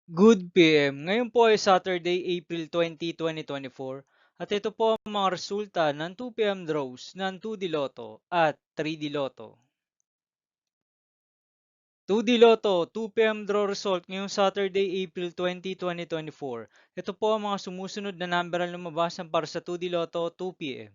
Good PM. Ngayon po ay Saturday, April 20, 2024 at ito po ang mga resulta ng 2 PM draws ng 2D Lotto at 3D Lotto. 2D Lotto 2 PM draw result ngayong Saturday, April 20, 2024. Ito po ang mga sumusunod na number ang lumabasan para sa 2D Lotto 2 PM.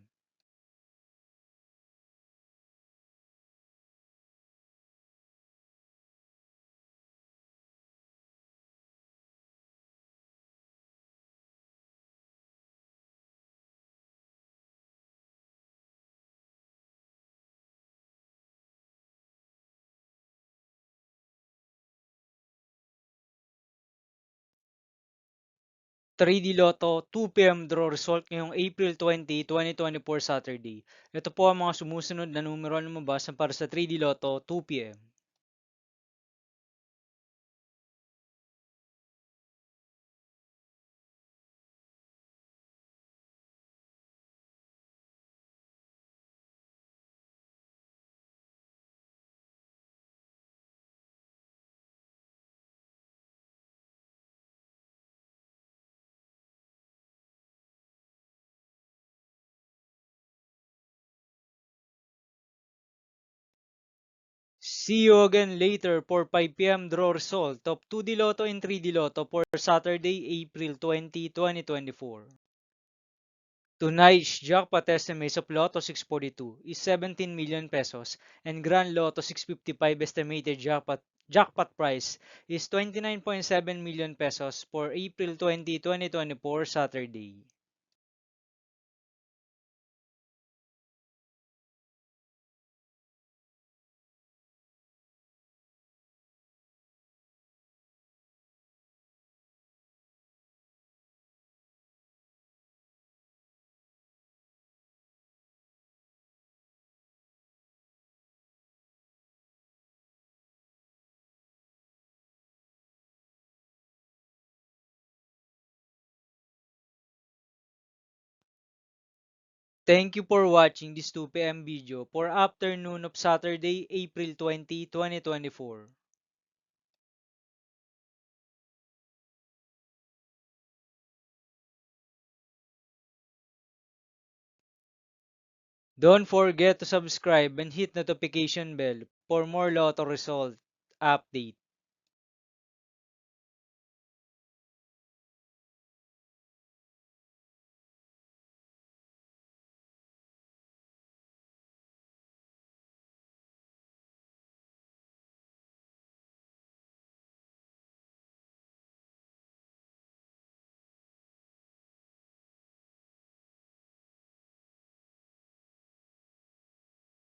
3D Lotto 2 PM draw result ngayong April 20, 2024 Saturday. Ito po ang mga sumusunod na numero ang lumabasan para sa 3D Lotto 2 PM. See you again later for 5 PM draw result of 2D Lotto and 3D Lotto for Saturday, April 20, 2024. Tonight's jackpot estimates of Lotto 642 is 17 million pesos and Grand Lotto 655 estimated jackpot price is 29.7 million pesos for April 20, 2024 Saturday. Thank you for watching this 2 PM video for afternoon of Saturday, April 20, 2024. Don't forget to subscribe and hit notification bell for more Lotto result update.